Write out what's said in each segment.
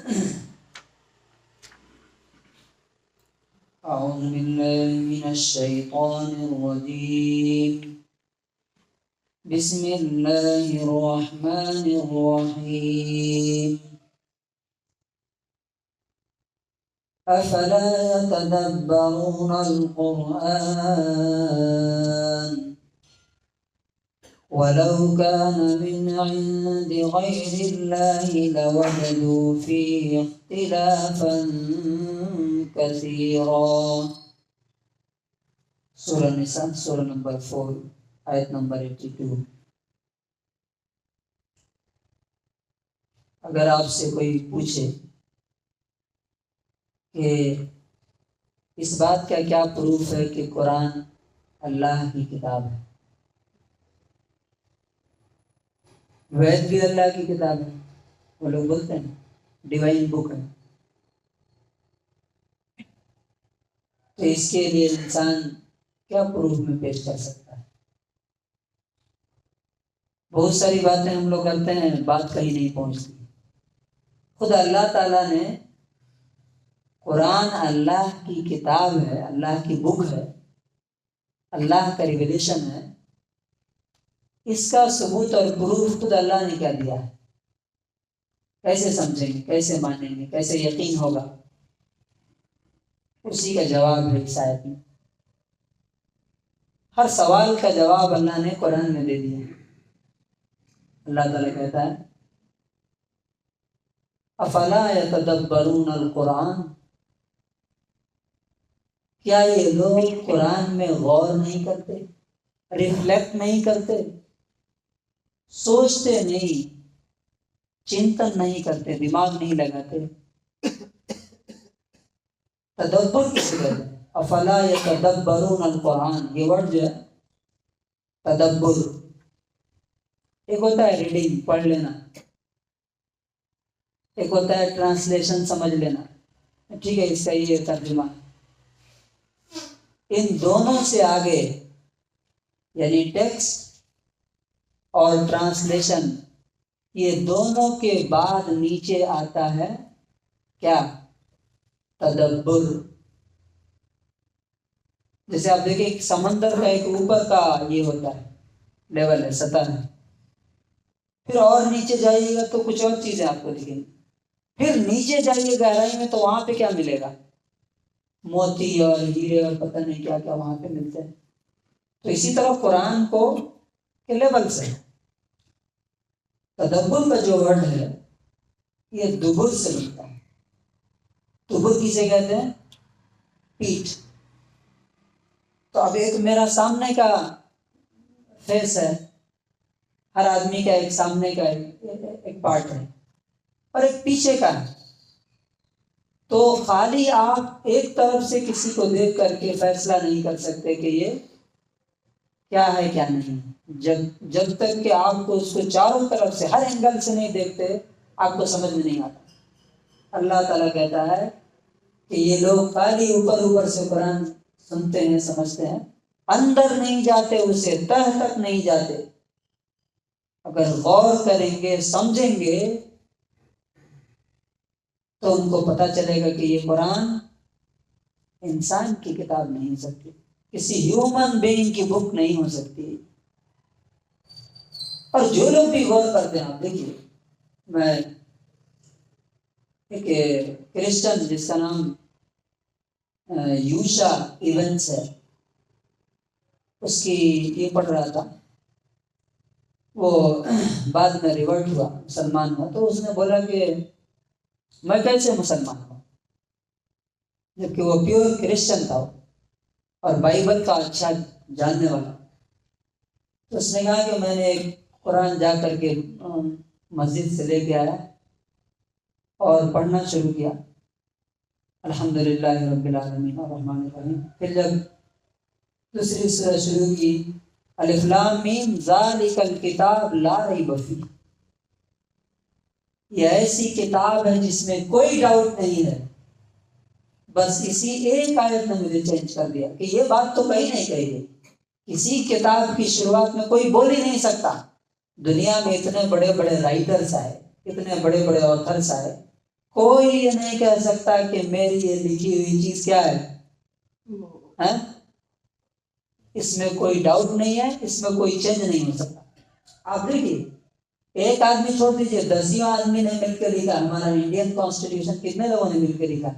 أعوذ بالله من الشيطان الرجيم بسم الله الرحمن الرحيم أفلا يتدبرون القرآن ولو كان من عند غير الله لوجدوا فيه اختلافا كثيرا. سورہ نساء سورہ نمبر 4 آیت نمبر 82. اگر آپ سے کوئی پوچھے کہ اس بات کا کیا پروف ہے کہ قرآن اللہ کی کتاب ہے، وید بھی اللہ کی کتاب ہے، وہ لوگ بولتے ہیں ڈیوائن بک ہے، تو اس کے لیے انسان کیا پروف میں پیش کر سکتا ہے؟ بہت ساری باتیں ہم لوگ کرتے ہیں، بات کہیں نہیں پہنچتی. خود اللہ تعالیٰ نے قرآن اللہ کی کتاب ہے، اللہ کی بک ہے، اللہ کا ریویلیشن ہے، اس کا ثبوت اور پروف خود اللہ نے کیا دیا ہے. کیسے سمجھیں گے، کیسے مانیں گے، کیسے یقین ہوگا؟ اسی کا جواب ہے اس آیت میں. ہر سوال کا جواب اللہ نے قرآن میں دے دیا. اللہ تعالیٰ کہتا ہے افلا یتدبرون القرآن، کیا یہ لوگ قرآن میں غور نہیں کرتے، ریفلیکٹ نہیں کرتے، سوچتے نہیں، چنتن نہیں کرتے، دماغ نہیں لگاتے؟ تدبر کس کو کہتے ہیں؟ افلا یتدبرون القرآن، یہ ورڈ جو ہے تدبر، ایک ہوتا ہے ریڈنگ پڑھ لینا، ایک ہوتا ہے ٹرانسلیشن سمجھ لینا، ٹھیک ہے اس کا یہ ترجمہ. ان دونوں سے آگے یعنی ٹیکسٹ اور ٹرانسلیشن، یہ دونوں کے بعد نیچے آتا ہے کیا؟ تدبر. جیسے آپ دیکھیں ایک سمندر کا ایک اوپر کا یہ ہوتا ہے لیول ہے، سطح ہے، پھر اور نیچے جائیے گا تو کچھ اور چیزیں آپ کو دکھیں گی، پھر نیچے جائیے گہرائی میں تو وہاں پہ کیا ملے گا؟ موتی اور ہیرے اور پتہ نہیں کیا کیا وہاں پہ ملتے ہیں. تو اسی طرح قرآن کو کے لیول سے تدبر کا جو ورڈ ہے یہ دبر سے ملتا ہے. دبر کسے کہتے ہیں؟ پیٹھ. تو اب ایک میرا سامنے کا فیس ہے، ہر آدمی کا ایک سامنے کا ایک پارٹ ہے اور ایک پیچھے کا ہے. تو خالی آپ ایک طرف سے کسی کو دیکھ کر کے فیصلہ نہیں کر سکتے کہ یہ کیا ہے کیا نہیں. جب تک کہ آپ کو اس کو چاروں طرف سے ہر اینگل سے نہیں دیکھتے آپ کو سمجھ میں نہیں آتا. اللہ تعالیٰ کہتا ہے کہ یہ لوگ خالی اوپر سے قرآن سنتے ہیں، سمجھتے ہیں، اندر نہیں جاتے، اسے تہ تک نہیں جاتے. اگر غور کریں گے، سمجھیں گے تو ان کو پتہ چلے گا کہ یہ قرآن انسان کی کتاب نہیں ہو سکتی، کسی ہیومن بینگ کی بک نہیں ہو سکتی. اور جو لوگ بھی غور کرتے ہیں، آپ دیکھیے، میں ایک کرسچن جس کا نام یوشا ایونٹس ہے، اس کی یہ پڑھ رہا تھا، وہ بعد میں ریورٹ ہوا، مسلمان ہوا. تو اس نے بولا کہ میں کیسے مسلمان ہوں، جبکہ وہ پیور کرسچن تھا اور بائبل کا اچھا جاننے والا. تو اس نے کہا کہ میں نے ایک قرآن جا کر کے مسجد سے لے کے آیا اور پڑھنا شروع کیا، الحمدللہ رب العالمین الرحمن الرحیم. پھر جب دوسری سورہ شروع کی، الف لام میم ذالک الکتاب لا ریب فیہ، یہ ایسی کتاب ہے جس میں کوئی ڈاؤٹ نہیں ہے. بس اسی ایک آیت نے مجھے چینج کر دیا کہ یہ بات تو کہیں نہیں کہی گئی. کسی کتاب کی شروعات میں کوئی بول ہی نہیں سکتا. دنیا میں اتنے بڑے بڑے رائٹرز آئے، اتنے بڑے بڑے آتھرز آئے، کوئی یہ نہیں کہہ سکتا کہ میری یہ لکھی ہوئی چیز کیا ہے؟ اس میں کوئی ڈاؤٹ نہیں ہے، اس میں کوئی چینج نہیں ہو سکتا۔ آپ دیکھیے، ایک آدمی چھوڑ دیجیے، 10 آدمی نے مل کے لکھا ہمارا انڈین کانسٹیٹیوشن، کتنے لوگوں نے مل کے لکھا؟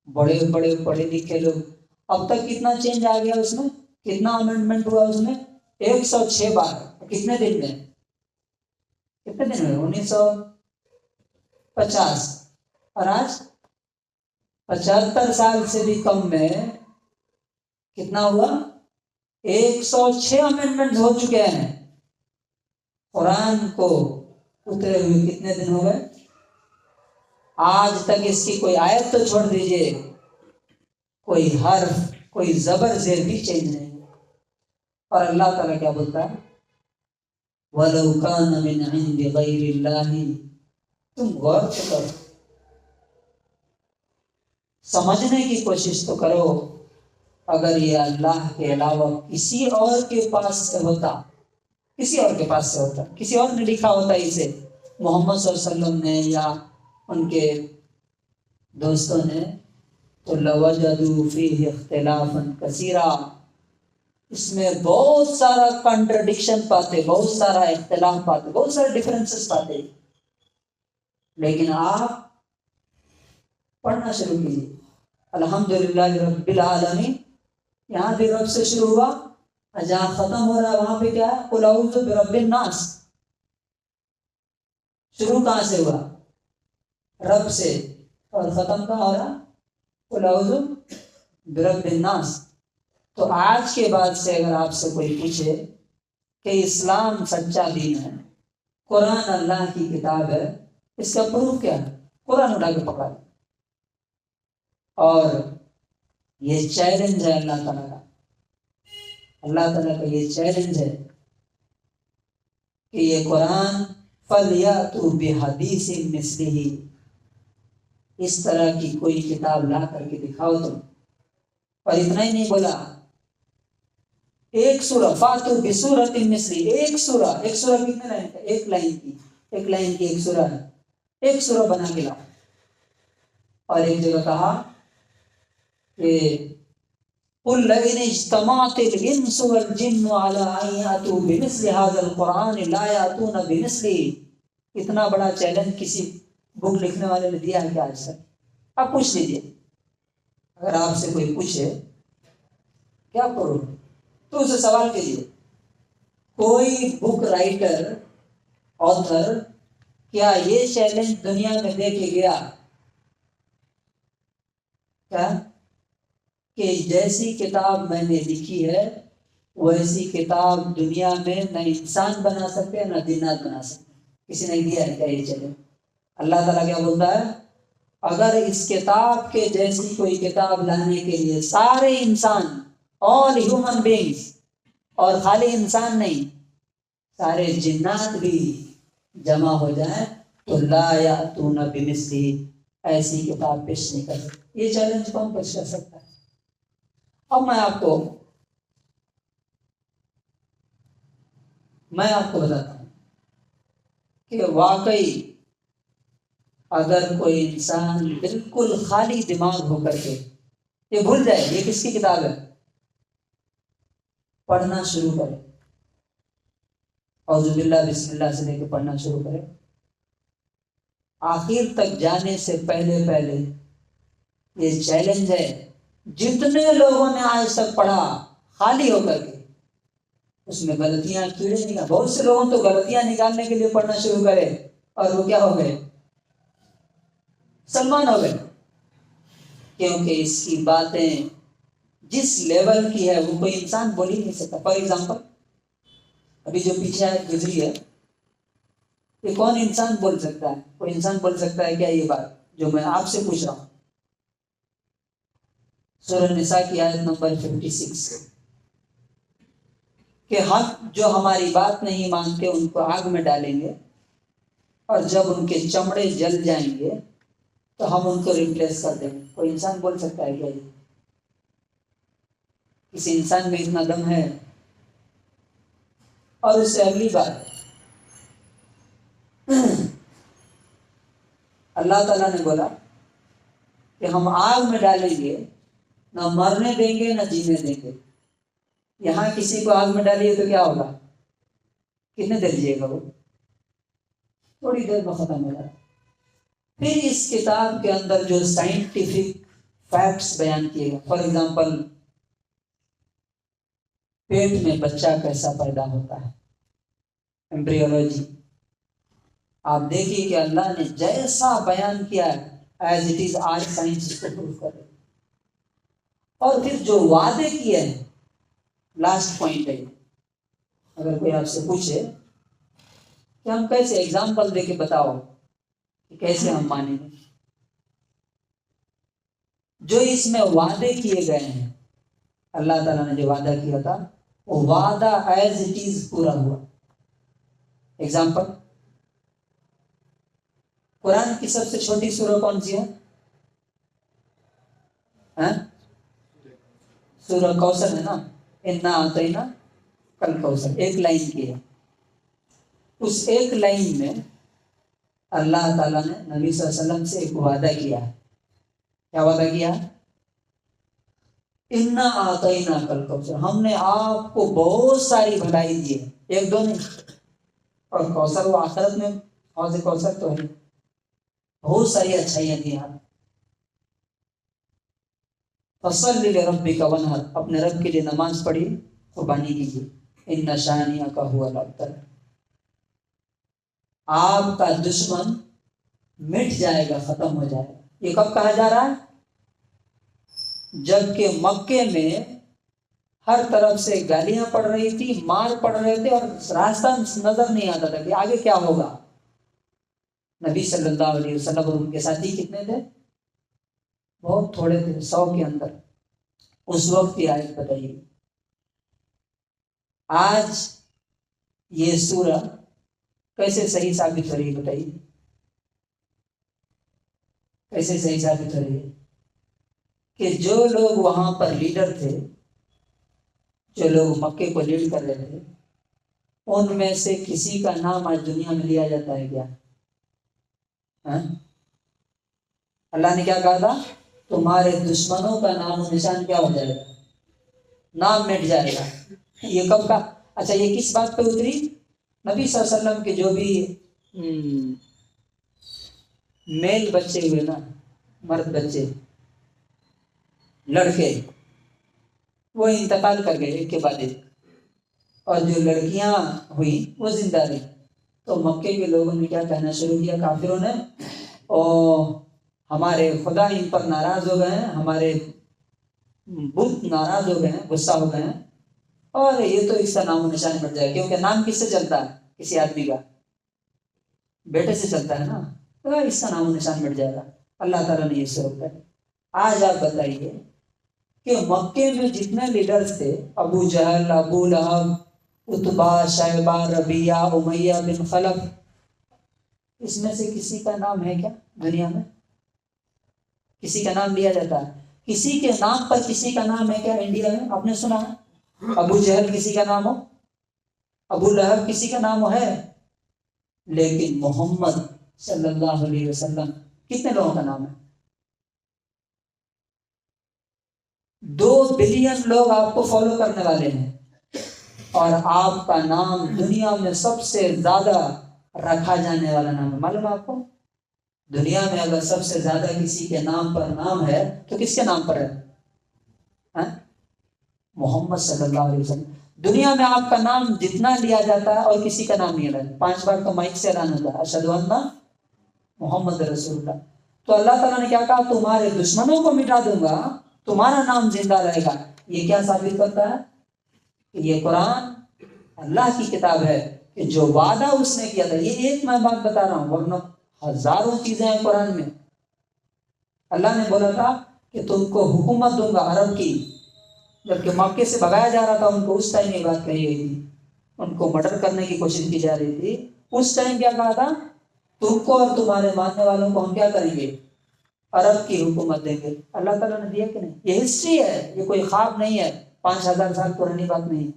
بڑے بڑے پڑھے لکھے لوگ۔ اب تک کتنا چینج آ گیا اس میں، کتنا امینڈمنٹ ہوا اس میں؟ 106 بار۔ کتنے دن میں؟ کتنے دن میں؟ 1950۔ اور آج 75 سال سے بھی کم میں کتنا ہوا؟ 106 امینڈمنٹ ہو چکے ہیں۔ قرآن کو اترے ہوئے کتنے دن ہو گئے؟ آج تک اس کی کوئی آیت تو چھوڑ دیجئے، کوئی حرف، کوئی زبر زیر بھی چینج نہیں۔ اور اللہ تعالیٰ کیا بولتا ہے؟ وَلَوْ كَانَ مِنْ عِنْدِ غَيْرِ اللَّهِ۔ تم غور تو کرو، سمجھنے کی کوشش تو کرو، اگر یہ اللہ کے علاوہ کسی اور کے پاس سے ہوتا، کسی اور کے پاس سے ہوتا، کسی اور نے لکھا ہوتا اسے، محمد صلی اللہ علیہ وسلم نے یا ان کے دوستوں نے، تو لَوَجَدُوا فِيهِ اخْتِلَافًا كَثِيرًا، اس میں بہت سارا کنٹرڈکشن پاتے، بہت سارا اختلاف پاتے، بہت سارے ڈفرینسز پاتے۔ لیکن آپ پڑھنا شروع کیجیے، الحمدللہ رب العالمین، یہاں بھی رب سے شروع ہوا، جہاں ختم ہو رہا ہے وہاں پہ کیا ہے؟ قل اعوذ برب الناس۔ شروع کہاں سے ہوا؟ رب سے، اور ختم کہاں ہو رہا؟ قل اعوذ برب الناس۔ تو آج کے بعد سے اگر آپ سے کوئی پوچھے کہ اسلام سچا دین ہے، قرآن اللہ کی کتاب ہے، اس کا پروف کیا ہے؟ قرآن اٹھا کے پکڑا دیں۔ اور یہ چیلنج ہے اللہ تعالیٰ کا، اللہ تعالیٰ کا یہ چیلنج ہے کہ یہ قرآن فَلْيَأْتُوا بِحَدِيثٍ مِثْلِهِ، اس طرح کی کوئی کتاب لا کر کے دکھاؤ تم۔ اور اتنا ہی نہیں بولا، ایک سورہ فَأْتُوا بِسُورَةٍ مِثْلِهِ، ایک سورہ کتنے لائن کا؟ ایک لائن کی ایک سورہ ہے، ایک سورہ بنا کے لاؤ۔ اور ایک جگہ کہا کہ قُلْ لَئِنِ اجْتَمَعَتِ الْإِنسُ وَالْجِنُّ عَلَىٰ أَن يَأْتُوا بِمِثْلِ هَٰذَا الْقُرْآنِ لَا يَأْتُونَ بِمِثْلِهِ۔ اتنا بڑا چیلنج کسی بک لکھنے والے نے دیا ہے کیا آج تک؟ آپ پوچھ لیجیے، اگر آپ سے کوئی پوچھے کیا کرو تو اسے سوال کیجیے، کوئی بک رائٹر، آتھر کیا یہ چیلنج دنیا میں دے کے گیا کیا کہ جیسی کتاب میں نے لکھی ہے ویسی کتاب دنیا میں نہ انسان بنا سکتے نہ جنات بنا سکتے؟ کسی نے دیا ہے کیا یہ چیلنج؟ اللہ تعالیٰ کیا بولتا ہے؟ اگر اس کتاب کے جیسی کوئی کتاب لانے کے لیے سارے انسان، all human beings، اور خالی انسان نہیں، سارے جنات بھی جمع ہو جائیں تو لا یاتون بمثلی، ایسی کتاب پیش نہیں کر سکتے۔ یہ چیلنج کون پیش کر سکتا ہے؟ اب میں آپ کو بتاتا ہوں کہ واقعی اگر کوئی انسان بالکل خالی دماغ ہو کر کے یہ بھول جائے یہ کس کی کتاب ہے، پڑھنا شروع کرے، اعوذ باللہ بسم اللہ سے لے کے پڑھنا شروع کرے، آخر تک جانے سے پہلے یہ چیلنج ہے، جتنے لوگوں نے آج تک پڑھا خالی ہو کر کے، اس میں غلطیاں کیڑے نکال، بہت سے لوگوں تو غلطیاں نکالنے کے لیے پڑھنا شروع کرے اور وہ کیا ہو گئے؟ مسلمان ہو گئے، کیونکہ اس کی باتیں جس لیول کی ہے وہ کوئی انسان بول ہی نہیں سکتا۔ فار ایگزامپل ابھی جو پیچھے گزری ہے، یہ کون انسان بول سکتا ہے؟ کوئی انسان بول سکتا ہے کیا یہ بات جو میں آپ سے پوچھ رہا ہوں؟ سورہ نساء کی آیت نمبر 56 کہ ہم جو ہماری بات نہیں مانتے ان کو آگ میں ڈالیں گے، اور جب ان کے چمڑے جل جائیں گے تو ہم ان کو ریپلیس کر دیں گے۔ کوئی انسان بول سکتا ہے کیا یہ؟ کسی انسان میں اتنا دم ہے؟ اور اس سے اگلی بات اللہ تعالیٰ نے بولا کہ ہم آگ میں ڈالیں گے، نہ مرنے دیں گے نہ جینے دیں گے۔ یہاں کسی کو آگ میں ڈالیے تو کیا ہوگا؟ کتنے دیر جیے گا وہ؟ تھوڑی دیر میں ختم ہو جائے۔ پھر اس کتاب کے اندر جو سائنٹیفک فیکٹس بیان کیے گئے، فار ایگزامپل پیٹ میں بچہ کیسا پیدا ہوتا ہے، ایمبریولوجی، آپ دیکھیے کہ اللہ نے جیسا بیان کیا ہے ایز اٹ از، آج سائنس اس کو پروو کر رہی ہے۔ اور پھر جو وعدے کیے ہیں، لاسٹ پوائنٹ ہے، اگر کوئی آپ سے پوچھے کہ ہم کیسے ایگزامپل دے کے بتاؤ کہ کیسے ہم مانیں گے، جو اس میں وعدے کیے گئے ہیں، اللہ تعالیٰ نے جو وعدہ کیا تھا وہ وعدہ ایز اٹ از پورا ہوا۔ ایگزامپل، قرآن کی سب سے چھوٹی سورہ کون سی ہے؟ سورہ کوثر ہے نا، انا اعطینا کل کوثر، ایک لائن کی ہے۔ اس ایک لائن میں اللہ تعالیٰ نے نبی صلی اللہ علیہ وسلم سے ایک وعدہ کیا ہے۔ کیا وعدہ کیا؟ انا اعطینا کل کوثر، ہم نے آپ کو بہت ساری بھلائی دی ہے، ایک دو نہیں۔ اور کوثر وہ آخرت میں حوض کوثر تو ہے، بہت ساری اچھائیاں دی ہیں۔ فصلی لربک وانحر، اپنے رب کے لیے نماز پڑھی، قربانی کیجیے، ان شانئک ھو الابتر، آپ کا دشمن مٹ جائے گا، ختم ہو جائے گا۔ یہ کب کہا جا رہا ہے؟ جب کہ مکے میں ہر طرف سے گالیاں پڑ رہی تھی، مار پڑ رہے تھے، اور راستہ نظر نہیں آتا تھا کہ آگے کیا ہوگا۔ نبی صلی اللہ علیہ وسلم اور ان کے ساتھی کتنے تھے؟ بہت تھوڑے تھے، 100 کے اندر۔ اس وقت کی آیت بتائیے، آج یہ سورہ کیسے صحیح ثابت ہو رہی ہے؟ بتائیے کیسے صحیح ثابت ہو رہی ہے؟ کہ جو لوگ وہاں پر لیڈر تھے، جو لوگ مکے کو لیڈ کر رہے تھے، ان میں سے کسی کا نام آج دنیا میں لیا جاتا ہے کیا؟ اللہ نے کیا کہا تھا؟ تمہارے دشمنوں کا نام و نشان کیا ہو جائے گا؟ نام مٹ جائے گا۔ یہ کب کا؟ اچھا، یہ کس بات پہ اتری؟ نبی صلی اللہ علیہ وسلم کے جو بھی میل بچے ہوئے نا، مرد بچے، لڑکے، وہ انتقال کر گئے ایک کے بعد ایک، اور جو لڑکیاں ہوئی وہ زندہ رہی۔ تو مکے کے لوگوں نے کیا کہنا شروع کیا؟ کافروں نے، ہمارے خدا ان پر ناراض ہو گئے ہیں، ہمارے بت ناراض ہو گئے ہیں، غصہ ہو گئے ہیں، اور یہ تو اس کا نام و نشان مٹ جائے گا۔ کیونکہ نام کس سے چلتا ہے؟ کسی آدمی کا بیٹے سے چلتا ہے نا، تو اس کا نام و نشان مٹ جائے گا۔ اللہ تعالیٰ نے یہ سے روکا ہے۔ آج آپ بتائیے کہ مکے میں جتنے لیڈرز تھے، ابو جہل، ابو لہب، عتبہ، شیبہ، ربیعہ، امیہ بن خلف، اس میں سے کسی کا نام ہے کیا دنیا میں؟ کسی کا نام لیا جاتا ہے؟ کسی کے نام پر کسی کا نام ہے کیا انڈیا میں؟ آپ نے سنا ہے ابو جہل کسی کا نام ہو، ابو لہب کسی کا نام ہو؟ ہے؟ لیکن محمد صلی اللہ علیہ وسلم کتنے لوگوں کا نام ہے؟ 2 بلین لوگ آپ کو فالو کرنے والے ہیں، اور آپ کا نام دنیا میں سب سے زیادہ رکھا جانے والا نام ہے۔ معلوم ہے آپ کو؟ دنیا میں اگر سب سے زیادہ کسی کے نام پر نام ہے تو کس کے نام پر ہے؟ محمد صلی اللہ علیہ وسلم۔ دنیا میں آپ کا نام جتنا لیا جاتا ہے اور کسی کا نام نہیں لیتا، 5 بار تو مائک سے اعلان ہوتا ہے، اشہد ان محمد رسول اللہ۔ تو اللہ تعالیٰ نے کیا کہا؟ تمہارے دشمنوں کو مٹا دوں گا، تمہارا نام زندہ رہے گا۔ یہ کیا ثابت کرتا ہے؟ کہ یہ قرآن اللہ کی کتاب ہے، کہ جو وعدہ اس نے کیا تھا، یہ ایک میں بات بتا رہا ہوں، ورنہ ہزاروں چیزیں ہیں قرآن میں۔ اللہ نے بولا تھا کہ تم کو حکومت دوں گا عرب کی، جبکہ مکے سے بھگایا جا رہا تھا ان کو، اس ٹائم یہ بات کہی گئی تھی، ان کو مرڈر کرنے کی کوشش کی جا رہی تھی، اس ٹائم کیا کہا تھا؟ تم کو اور تمہارے ماننے والوں کو ہم کیا کریں گے؟ عرب کی حکومت دیں گے۔ اللہ تعالیٰ نے دیا کہ نہیں؟ یہ ہسٹری ہے، یہ کوئی خواب نہیں ہے، 5000 سال پرانی بات نہیں۔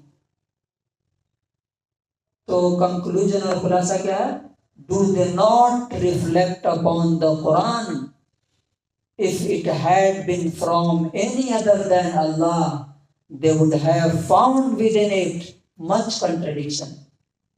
تو کنکلوژن اور خلاصہ کیا ہے؟ Do they not reflect upon the Quran? If it had been from any other than Allah, they would have found within it much contradiction.